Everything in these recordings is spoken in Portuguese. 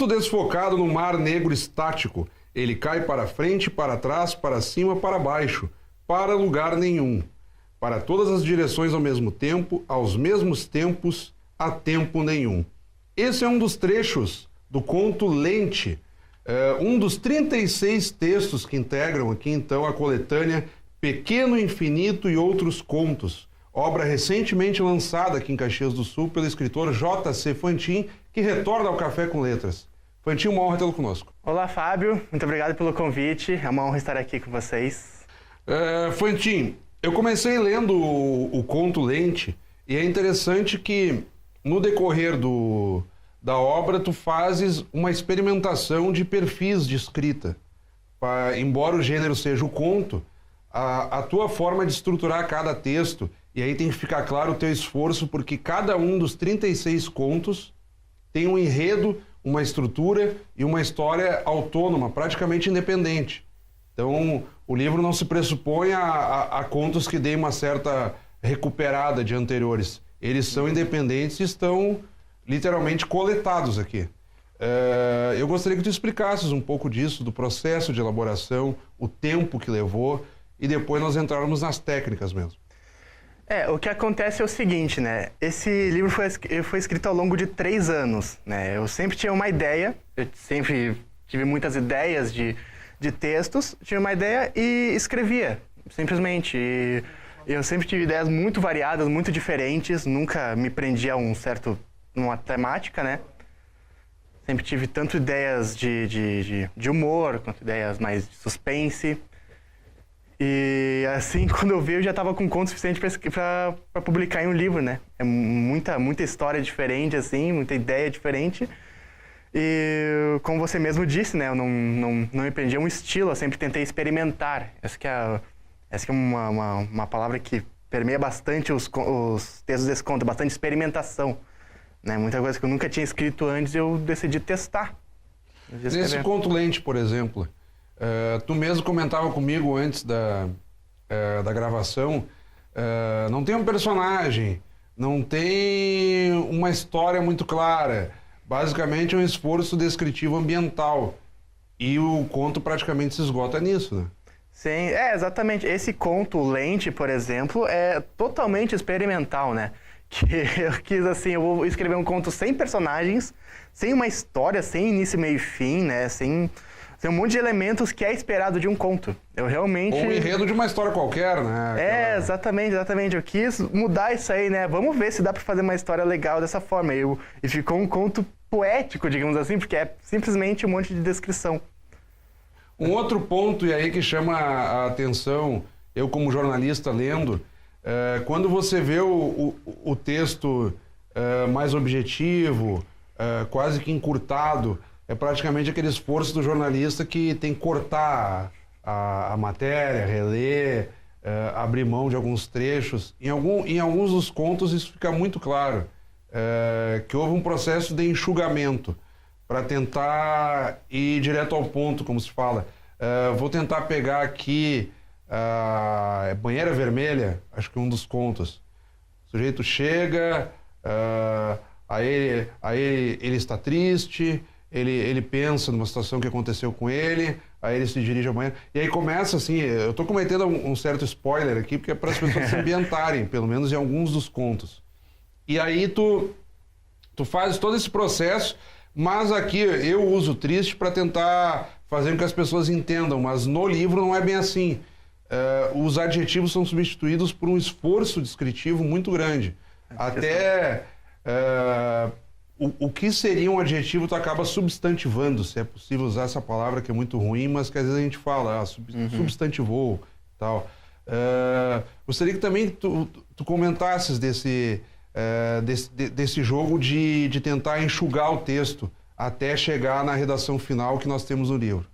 vento desfocado no mar negro estático. Ele cai para frente, para trás, para cima, para baixo, para lugar nenhum. Para todas as direções ao mesmo tempo, aos mesmos tempos, a tempo nenhum. Esse é um dos trechos do conto Lente, um dos 36 textos que integram aqui então a coletânea Pequeno Infinito e Outros Contos, obra recentemente lançada aqui em Caxias do Sul pelo escritor J.C. Fantin, que retorna ao Café com Letras. Fantin, uma honra tê-lo conosco. Olá, Fábio. Muito obrigado pelo convite. É uma honra estar aqui com vocês. Fantin, eu comecei lendo o conto Lente e é interessante que no decorrer da obra tu fazes uma experimentação de perfis de escrita. Embora o gênero seja o conto, a tua forma de estruturar cada texto, e aí tem que ficar claro o teu esforço, porque cada um dos 36 contos tem um enredo, uma estrutura e uma história autônoma, praticamente independente. Então, o livro não se pressupõe a contos que deem uma certa recuperada de anteriores. Eles são independentes e estão literalmente coletados aqui. Eu gostaria que tu explicasses um pouco disso, do processo de elaboração, o tempo que levou, e depois nós entrarmos nas técnicas mesmo. O que acontece é o seguinte, né? Esse livro foi escrito ao longo de 3 anos, né? Eu sempre tinha uma ideia, eu sempre tive muitas ideias de textos, tinha uma ideia e escrevia, simplesmente. E eu sempre tive ideias muito variadas, muito diferentes, nunca me prendia a uma temática, né? Sempre tive tanto ideias de humor, quanto ideias mais de suspense. E assim, quando eu vi, eu já estava com conto suficiente para publicar em um livro, né? É muita história diferente, assim, muita ideia diferente. E como você mesmo disse, né? Eu não me prendia a um estilo, eu sempre tentei experimentar. Essa que é uma palavra que permeia bastante os textos desse conto, bastante experimentação. Né? Muita coisa que eu nunca tinha escrito antes, eu decidi testar. Nesse conto Lente, por exemplo, tu mesmo comentava comigo antes da gravação, não tem um personagem, não tem uma história muito clara, basicamente é um esforço descritivo ambiental, e o conto praticamente se esgota nisso, né? Sim, exatamente. Esse conto Lente, por exemplo, é totalmente experimental, né? Que eu quis assim, eu vou escrever um conto sem personagens, sem uma história, sem início, meio e fim, né? Sem um monte de elementos que é esperado de um conto. Eu realmente... Ou um enredo de uma história qualquer, né? Exatamente. Eu quis mudar isso aí, né? Vamos ver se dá pra fazer uma história legal dessa forma. E ficou um conto poético, digamos assim, porque é simplesmente um monte de descrição. Um outro ponto, e aí que chama a atenção, eu como jornalista lendo, quando você vê o texto mais objetivo, quase que encurtado, é praticamente aquele esforço do jornalista que tem que cortar a matéria, reler, abrir mão de alguns trechos. Em alguns dos contos isso fica muito claro, que houve um processo de enxugamento para tentar ir direto ao ponto, como se fala. Vou tentar pegar aqui Banheira Vermelha, acho que é um dos contos. O sujeito chega, aí ele está triste, ele pensa numa situação que aconteceu com ele, aí ele se dirige ao banheiro, e aí começa assim, eu estou cometendo um certo spoiler aqui, porque é para as pessoas se ambientarem, pelo menos em alguns dos contos. E aí tu fazes todo esse processo, mas aqui eu uso triste para tentar fazer com que as pessoas entendam, mas no livro não é bem assim. Os adjetivos são substituídos por um esforço descritivo muito grande. Até o que seria um adjetivo tu acaba substantivando, se é possível usar essa palavra que é muito ruim, mas que às vezes a gente fala, substantivou e tal. Gostaria que também tu comentasses desse jogo de tentar enxugar o texto até chegar na redação final que nós temos no livro.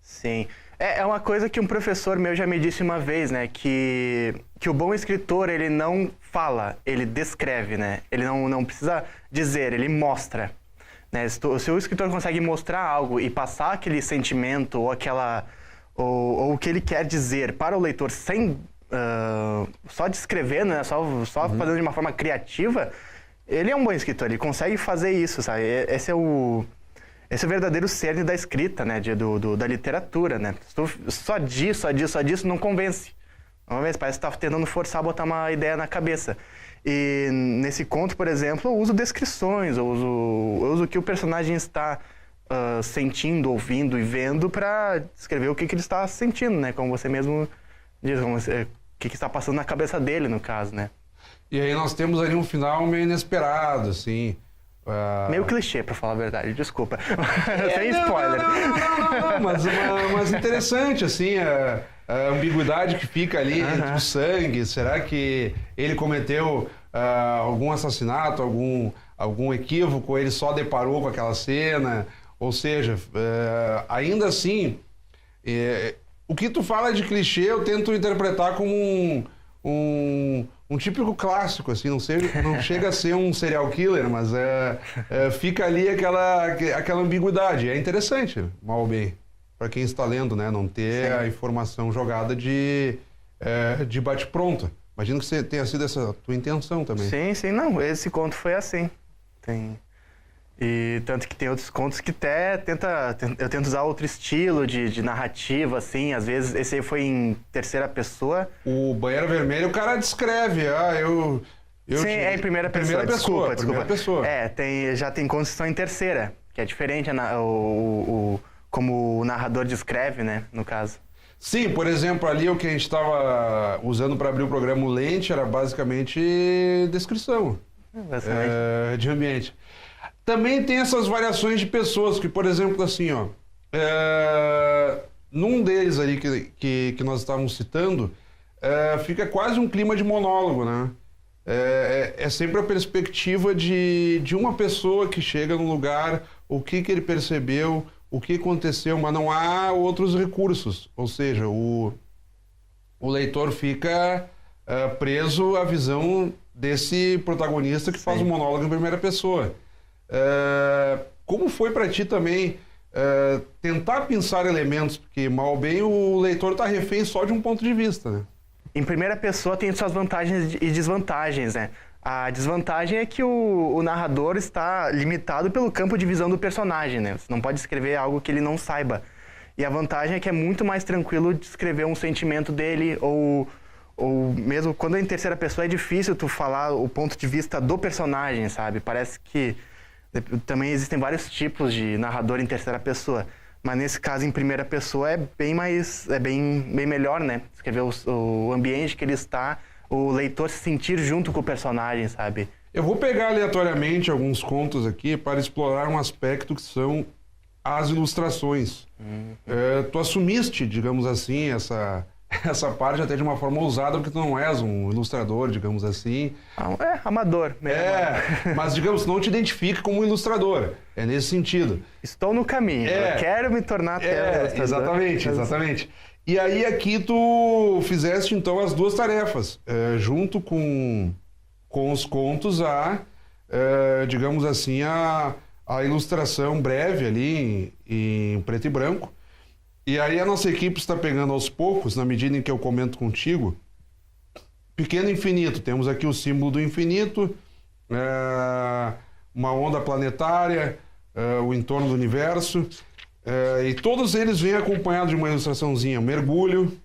Sim. É uma coisa que um professor meu já me disse uma vez, né? Que o bom escritor, ele não fala, ele descreve, né? Ele não precisa dizer, ele mostra. Né? Se o escritor consegue mostrar algo e passar aquele sentimento ou o que ele quer dizer para o leitor sem só descrever, né? Só fazendo de uma forma criativa, ele é um bom escritor, ele consegue fazer isso, sabe? Esse é Esse é o verdadeiro cerne da escrita, né? Da literatura, né? Se tu só diz, não convence. Uma vez, parece que tu tá tentando forçar a botar uma ideia na cabeça. E nesse conto, por exemplo, eu uso descrições, eu uso o que o personagem está sentindo, ouvindo e vendo para descrever o que ele está sentindo, né? Como você mesmo diz, o que está passando na cabeça dele, no caso, né? E aí nós temos ali um final meio inesperado, assim. Meio clichê, pra falar a verdade, desculpa. Sem spoiler. Não, mas interessante, assim, a ambiguidade que fica ali entre o sangue. Será que ele cometeu algum assassinato, algum equívoco, ou ele só deparou com aquela cena? Ou seja, ainda assim, o que tu fala de clichê eu tento interpretar como um típico clássico, assim, não chega a ser um serial killer, mas fica ali aquela ambiguidade. É interessante, mal ou bem, para quem está lendo, né? Não ter a informação jogada de bate-pronto. Imagino que tenha sido essa tua intenção também. Sim, não, esse conto foi assim. E tanto que tem outros contos que eu tento usar outro estilo de narrativa, assim, às vezes esse aí foi em terceira pessoa. O Banheiro Vermelho, o cara descreve, Sim, é em primeira pessoa, desculpa. Primeira pessoa. Já tem contos que são em terceira, que é diferente como o narrador descreve, né, no caso. Sim, por exemplo, ali o que a gente estava usando para abrir o programa, o Lente, era basicamente descrição de ambiente. Também tem essas variações de pessoas, que, por exemplo, assim, num deles ali que nós estávamos citando, fica quase um clima de monólogo, né? É sempre a perspectiva de uma pessoa que chega no lugar, o que ele percebeu, o que aconteceu, mas não há outros recursos. Ou seja, o leitor fica preso à visão desse protagonista que faz o monólogo em primeira pessoa. Como foi para ti também tentar pensar elementos, porque mal ou bem o leitor está refém só de um ponto de vista, né? Em primeira pessoa tem suas vantagens e desvantagens, né? A desvantagem é que o narrador está limitado pelo campo de visão do personagem, né? Você não pode escrever algo que ele não saiba. E a vantagem é que é muito mais tranquilo descrever um sentimento dele, ou mesmo quando é em terceira pessoa é difícil tu falar o ponto de vista do personagem, sabe? Parece que também existem vários tipos de narrador em terceira pessoa, mas nesse caso em primeira pessoa é bem melhor, né? Escrever o ambiente que ele está, o leitor se sentir junto com o personagem, sabe? Eu vou pegar aleatoriamente alguns contos aqui para explorar um aspecto que são as ilustrações. Tu assumiste, digamos assim, essa parte até de uma forma ousada, porque tu não és um ilustrador, digamos assim. Amador mesmo. Mas, digamos, não te identifica como um ilustrador. É nesse sentido. Estou no caminho. Eu quero me tornar até um ilustrador. Exatamente. E aí aqui tu fizeste, então, as duas tarefas. Junto com os contos, digamos assim, a ilustração breve ali em preto e branco. E aí a nossa equipe está pegando aos poucos, na medida em que eu comento contigo, Pequeno Infinito. Temos aqui o símbolo do infinito, uma onda planetária, o entorno do universo, e todos eles vêm acompanhados de uma ilustraçãozinha, mergulho,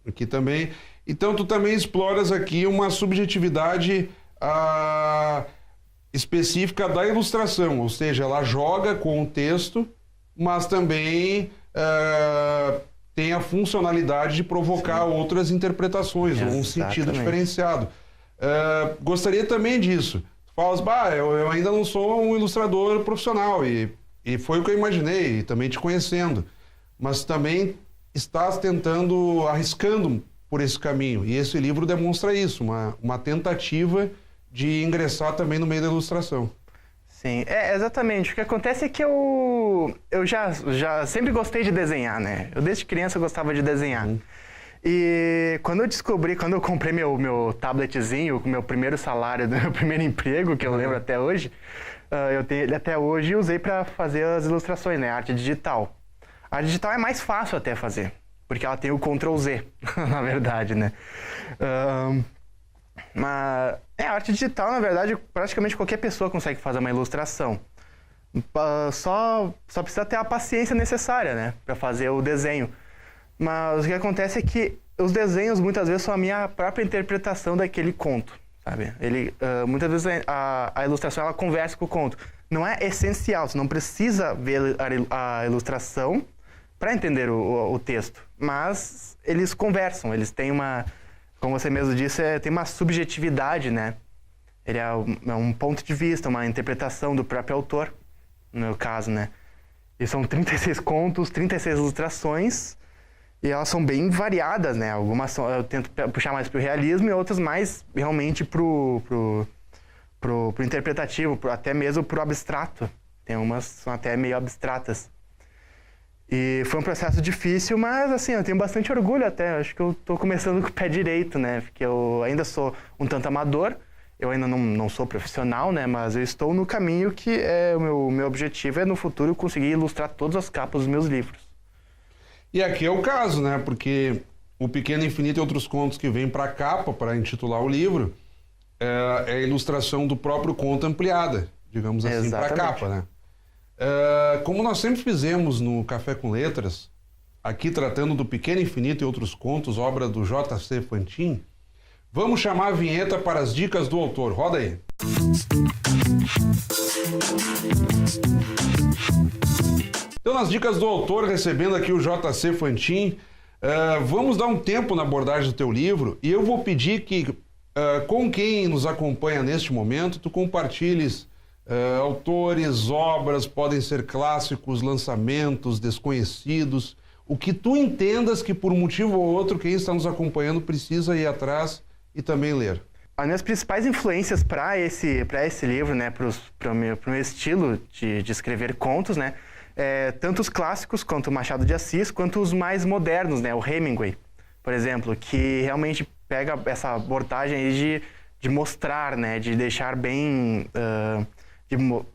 aqui também. Então tu também exploras aqui uma subjetividade específica da ilustração, ou seja, ela joga com o texto, mas também tem a funcionalidade de provocar outras interpretações, um sentido diferenciado. Gostaria também disso. Tu falas, eu ainda não sou um ilustrador profissional, e foi o que eu imaginei, também te conhecendo, mas também estás arriscando por esse caminho, e esse livro demonstra isso, uma tentativa de ingressar também no meio da ilustração. Sim, exatamente. O que acontece é que eu já sempre gostei de desenhar, né? Eu desde criança gostava de desenhar. E quando eu comprei meu tabletzinho, o meu primeiro salário, meu primeiro emprego, que eu lembro até hoje, eu tenho ele até hoje e usei para fazer as ilustrações, né? Arte digital. A arte digital é mais fácil até fazer, porque ela tem o Ctrl Z, na verdade, né? Mas a arte digital, na verdade, praticamente qualquer pessoa consegue fazer uma ilustração. Só precisa ter a paciência necessária, né, para fazer o desenho. Mas o que acontece é que os desenhos muitas vezes são a minha própria interpretação daquele conto, sabe? Muitas vezes a ilustração ela conversa com o conto. Não é essencial, você não precisa ver a ilustração para entender o texto, mas eles conversam, eles têm como você mesmo disse, tem uma subjetividade, né? Ele é um ponto de vista, uma interpretação do próprio autor, no meu caso, né? E são 36 contos, 36 ilustrações, e elas são bem variadas, né? Algumas eu tento puxar mais pro realismo e outras mais realmente pro interpretativo, até mesmo pro abstrato. Tem umas que são até meio abstratas. E foi um processo difícil, mas assim, eu tenho bastante orgulho até. Acho que eu tô começando com o pé direito, né? Porque eu ainda sou um tanto amador, eu ainda não sou profissional, né? Mas eu estou no caminho que o meu objetivo é no futuro conseguir ilustrar todas as capas dos meus livros. E aqui é o caso, né? Porque O Pequeno Infinito e Outros Contos que vem para a capa, para intitular o livro, é a ilustração do próprio conto ampliada, digamos assim, para a capa, né? Como nós sempre fizemos no Café com Letras, aqui tratando do Pequeno Infinito e Outros Contos, obra do J.C. Fantin, vamos chamar a vinheta para as dicas do autor. Roda aí. Então, nas dicas do autor, recebendo aqui o J.C. Fantin, vamos dar um tempo na abordagem do teu livro e eu vou pedir que, com quem nos acompanha neste momento, tu compartilhes autores, obras, podem ser clássicos, lançamentos, desconhecidos, o que tu entendas que por um motivo ou outro quem está nos acompanhando precisa ir atrás e também ler. As minhas principais influências para esse livro, né, para o meu estilo de escrever contos, né, tanto os clássicos quanto o Machado de Assis, quanto os mais modernos, né, o Hemingway, por exemplo, que realmente pega essa abordagem aí de mostrar, né, de deixar bem,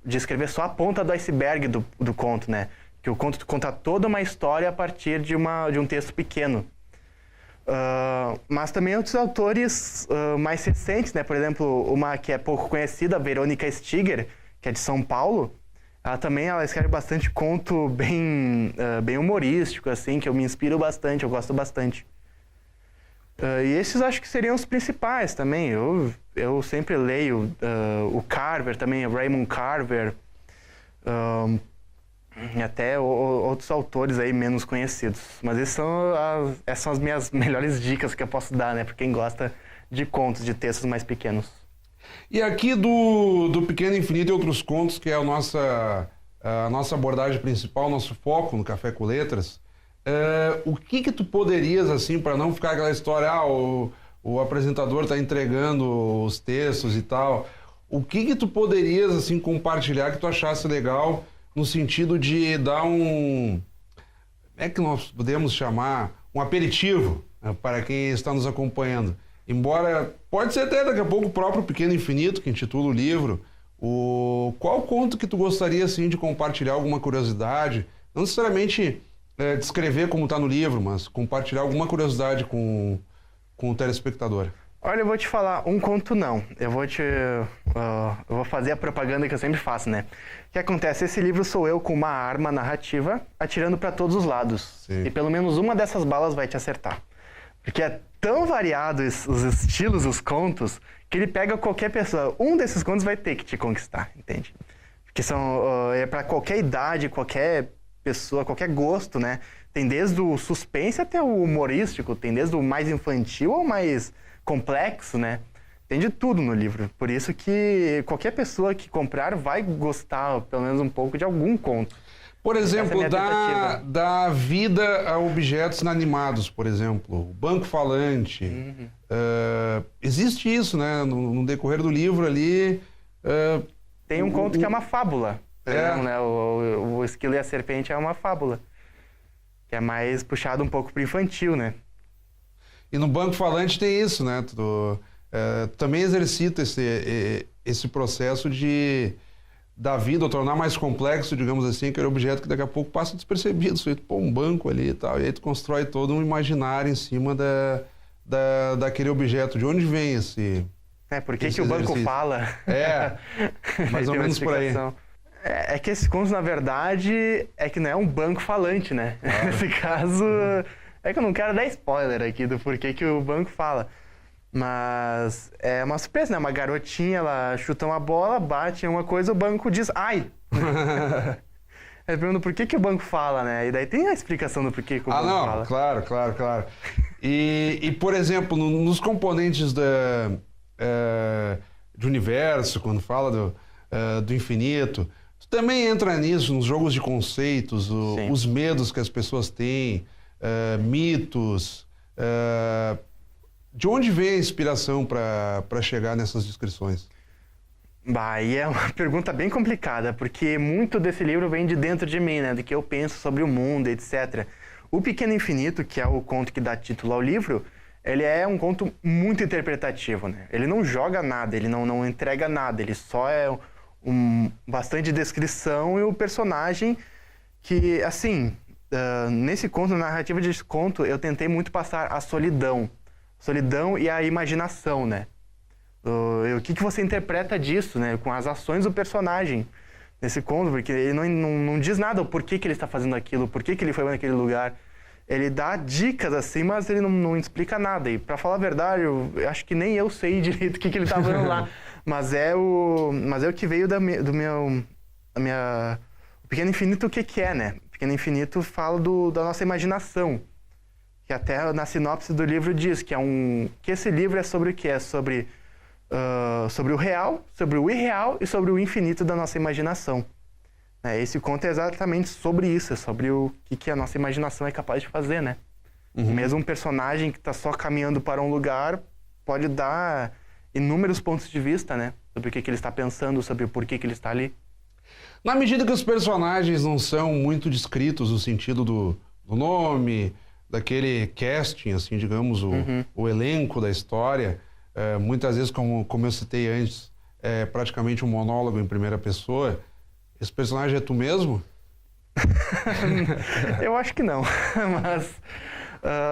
de escrever só a ponta do iceberg do conto, né, que o conto conta toda uma história a partir de um texto pequeno. Mas também outros autores mais recentes, né, por exemplo, uma que é pouco conhecida, a Verônica Stiger, que é de São Paulo. Ela escreve bastante conto bem humorístico, assim, que eu me inspiro bastante, eu gosto bastante. E esses acho que seriam os principais também. Eu sempre leio o Carver também, o Raymond Carver, e até outros autores aí menos conhecidos. Mas essas são as minhas melhores dicas que eu posso dar, né, para quem gosta de contos, de textos mais pequenos. E aqui do Pequeno Infinito e Outros Contos, que é a nossa abordagem principal, nosso foco no Café com Letras, o que tu poderias, assim, para não ficar aquela história, o apresentador está entregando os textos e tal, o que tu poderias, assim, compartilhar que tu achasse legal no sentido de dar como é que nós podemos chamar, um aperitivo, né, para quem está nos acompanhando? Embora, pode ser até daqui a pouco o próprio Pequeno Infinito, que intitula o livro. Qual conto que tu gostaria, assim, de compartilhar alguma curiosidade? Não necessariamente descrever como está no livro, mas compartilhar alguma curiosidade com o telespectador. Olha, eu vou te falar, um conto não. Eu vou fazer a propaganda que eu sempre faço, né? O que acontece? Esse livro sou eu com uma arma narrativa atirando para todos os lados. Sim. E pelo menos uma dessas balas vai te acertar. Porque é tão variado os estilos, os contos, que ele pega qualquer pessoa. Um desses contos vai ter que te conquistar, entende? Porque é para qualquer idade, qualquer pessoa, qualquer gosto, né? Tem desde o suspense até o humorístico, tem desde o mais infantil ao mais complexo, né? Tem de tudo no livro. Por isso que qualquer pessoa que comprar vai gostar, pelo menos um pouco, de algum conto. Por exemplo, da vida a objetos inanimados, por exemplo, o banco falante. Uhum. Existe isso, né? No decorrer do livro ali... Tem um conto que é uma fábula. Né? O Esquilo e a Serpente é uma fábula. Que é mais puxado um pouco pro infantil, né? E no banco falante tem isso, né? Tu também exercita esse processo da vida, ou tornar mais complexo, digamos assim, aquele objeto que daqui a pouco passa despercebido. Você põe um banco ali e tal, e aí tu constrói todo um imaginário em cima daquele objeto. De onde vem esse... Por que o banco fala? Mais ou menos por aí. É que esse conto, na verdade, é que não é um banco falante, né? Claro. Nesse caso, é que eu não quero dar spoiler aqui do porquê que o banco fala. Mas é uma surpresa, né? Uma garotinha, ela chuta uma bola, bate em uma coisa, o banco diz, ai! Aí pergunta por que o banco fala, né? E daí tem a explicação do porquê que o banco fala. Claro. E por exemplo, nos componentes do universo, quando fala do infinito, tu também entra nisso, nos jogos de conceitos, os medos que as pessoas têm, mitos. De onde vem a inspiração para chegar nessas descrições? Aí é uma pergunta bem complicada, porque muito desse livro vem de dentro de mim, né? Do que eu penso sobre o mundo, etc. O Pequeno Infinito, que é o conto que dá título ao livro, ele é um conto muito interpretativo, né? Ele não joga nada, ele não entrega nada, ele só é bastante descrição e o personagem que, assim, nesse conto, na narrativa desse conto, eu tentei muito passar a solidão e a imaginação, né? O que você interpreta disso, né? Com as ações do personagem nesse conto, porque ele não diz nada o porquê que ele está fazendo aquilo, por que ele foi naquele lugar. Ele dá dicas assim, mas ele não explica nada. E pra falar a verdade, eu acho que nem eu sei direito o que ele tá fazendo lá. Mas é o que veio o Pequeno Infinito, o que é, né? O Pequeno Infinito fala da nossa imaginação. Que até na sinopse do livro diz que que esse livro é sobre o quê? É sobre o real, sobre o irreal e sobre o infinito da nossa imaginação. Esse conto é exatamente sobre isso, é sobre o que a nossa imaginação é capaz de fazer, né? Uhum. Mesmo um personagem que está só caminhando para um lugar pode dar inúmeros pontos de vista, né? Sobre o que ele está pensando, sobre o porquê que ele está ali. Na medida que os personagens não são muito descritos no sentido do nome, daquele casting, assim, digamos, o elenco da história, muitas vezes, como eu citei antes, é praticamente um monólogo em primeira pessoa. Esse personagem é tu mesmo? Eu acho que não, mas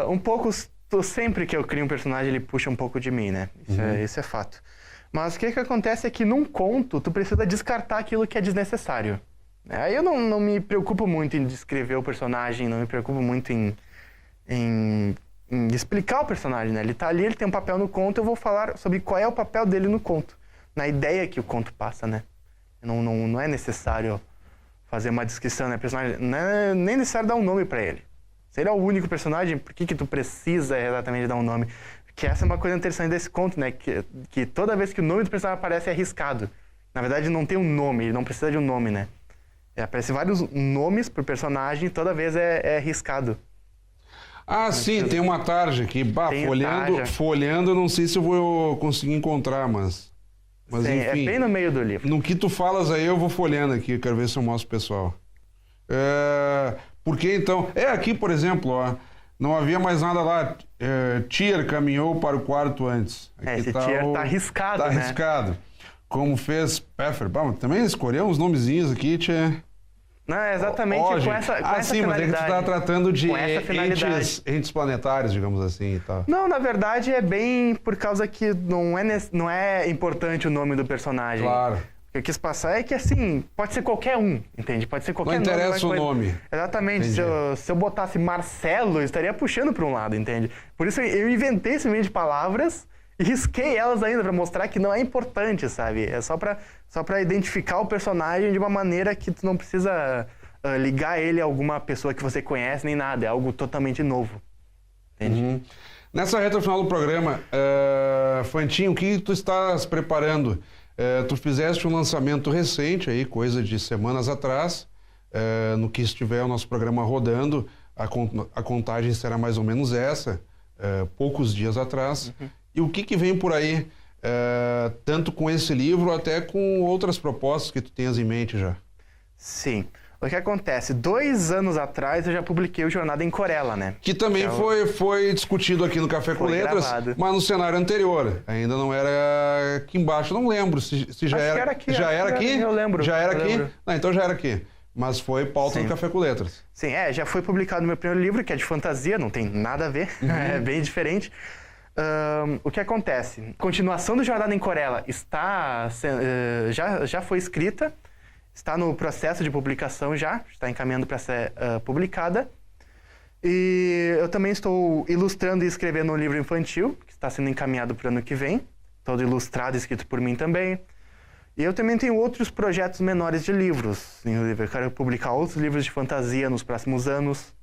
um pouco, sempre que eu crio um personagem, ele puxa um pouco de mim, né? Isso é fato. Mas o que acontece é que num conto, tu precisa descartar aquilo que é desnecessário. Aí eu não me preocupo muito em descrever o personagem, não me preocupo muito em explicar o personagem, né? Ele tá ali, ele tem um papel no conto, eu vou falar sobre qual é o papel dele no conto, na ideia que o conto passa, né? Não é necessário fazer uma descrição, né? Personagem, não é nem necessário dar um nome para ele. Se ele é o único personagem, por que tu precisa exatamente dar um nome? Porque essa é uma coisa interessante desse conto, né? Que toda vez que o nome do personagem aparece é arriscado. Na verdade, não tem um nome, ele não precisa de um nome, né? Aparecem vários nomes pro personagem e toda vez é arriscado. Sim, tem uma tarja aqui. Folhando, eu não sei se eu vou conseguir encontrar, mas sim, enfim. É bem no meio do livro. No que tu falas aí, eu vou folhando aqui, quero ver se eu mostro pro pessoal. Porque então... aqui, por exemplo, ó, não havia mais nada lá. Tier caminhou para o quarto antes. Aqui esse Tier tá arriscado, né? Tá arriscado. Como fez Pfeffer. Também escolheu uns nomezinhos aqui, Tia. Não, exatamente com essa mas é que tu tá tratando de entes planetários, digamos assim, e tal. Não, na verdade é bem por causa que não é importante o nome do personagem. Claro. O que eu quis passar é que, assim, pode ser qualquer um, entende? Pode ser qualquer nome. Não interessa o nome. Exatamente. Se eu botasse Marcelo, eu estaria puxando para um lado, entende? Por isso eu inventei esse meio de palavras e risquei elas ainda para mostrar que não é importante, sabe? É só para identificar o personagem de uma maneira que tu não precisa ligar ele a alguma pessoa que você conhece nem nada. É algo totalmente novo. Entende? Nessa reta final do programa, Fantinho, o que tu estás preparando? Tu fizeste um lançamento recente, aí, coisa de semanas atrás. No que estiver o nosso programa rodando, a contagem será mais ou menos essa, poucos dias atrás. E o que vem por aí, tanto com esse livro, até com outras propostas que tu tenhas em mente já? Sim. O que acontece? 2 anos atrás eu já publiquei o Jornada em Corella, né? Que também foi discutido aqui no Café com Letras, gravado. Mas no cenário anterior. Ainda não era aqui embaixo, não lembro se já era. Era aqui. Já era aqui? Eu lembro. Já era aqui? Lembro. Não, então já era aqui. Mas foi pauta do Café com Letras. Sim, já foi publicado o meu primeiro livro, que é de fantasia, não tem nada a ver, é bem diferente. O que acontece? A continuação do Jornada em Corella já foi escrita está no processo de publicação já, está encaminhando para ser publicada. E eu também estou ilustrando e escrevendo um livro infantil, que está sendo encaminhado para o ano que vem, todo ilustrado e escrito por mim também. E eu também tenho outros projetos menores de livros. Eu quero publicar outros livros de fantasia nos próximos anos.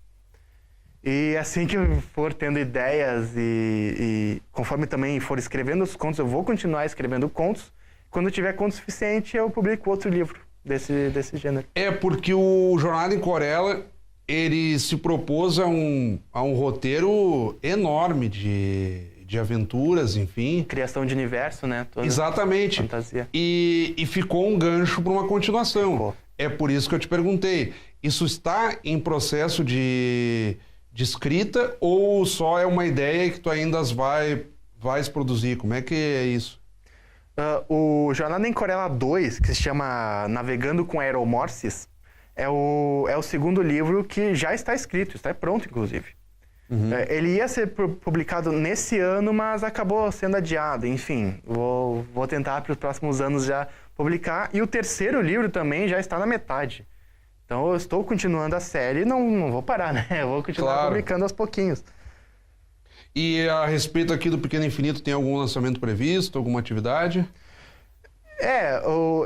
E assim que eu for tendo ideias e conforme também for escrevendo os contos, eu vou continuar escrevendo contos. Quando eu tiver conto suficiente, eu publico outro livro desse gênero. É porque o Jornada em Corella, ele se propôs a um roteiro enorme de aventuras, enfim. Criação de universo, né? Toda exatamente. Fantasia. E ficou um gancho para uma continuação. Ficou. É por isso que eu te perguntei. Isso está em processo de escrita ou só é uma ideia que tu ainda vais produzir? Como é que é isso? O Jornada em Corella 2, que se chama Navegando com Aeromorphs, é o segundo livro que já está escrito, está pronto, inclusive. Uhum. Ele ia ser publicado nesse ano, mas acabou sendo adiado. Enfim, vou tentar para os próximos anos já publicar. E o terceiro livro também já está na metade. Então eu estou continuando a série e não vou parar, né? Eu vou continuar publicando aos pouquinhos. E a respeito aqui do Pequeno Infinito, tem algum lançamento previsto, alguma atividade?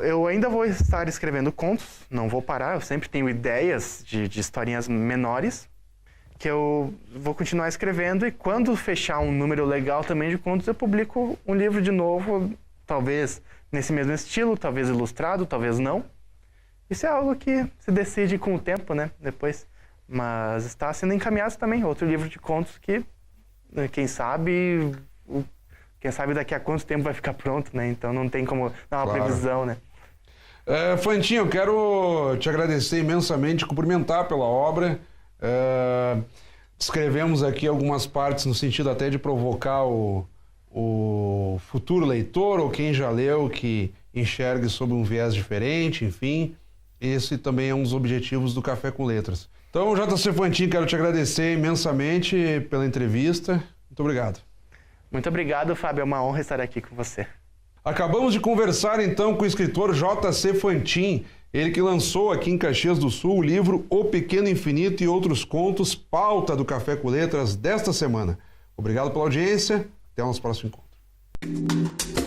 Eu ainda vou estar escrevendo contos, não vou parar, eu sempre tenho ideias de historinhas menores, que eu vou continuar escrevendo, e quando fechar um número legal também de contos, eu publico um livro de novo, talvez nesse mesmo estilo, talvez ilustrado, talvez não. Isso é algo que se decide com o tempo, né, depois. Mas está sendo encaminhado também, outro livro de contos que, quem sabe daqui a quanto tempo vai ficar pronto, né? Então não tem como dar uma previsão, né? Fantinho, eu quero te agradecer imensamente, cumprimentar pela obra. Escrevemos aqui algumas partes no sentido até de provocar o futuro leitor ou quem já leu que enxergue sob um viés diferente, enfim. Esse também é um dos objetivos do Café com Letras. Então, JC Fantin, quero te agradecer imensamente pela entrevista. Muito obrigado. Muito obrigado, Fábio. É uma honra estar aqui com você. Acabamos de conversar, então, com o escritor JC Fantin, ele que lançou aqui em Caxias do Sul o livro O Pequeno Infinito e Outros Contos, pauta do Café com Letras desta semana. Obrigado pela audiência. Até o nosso próximo encontro.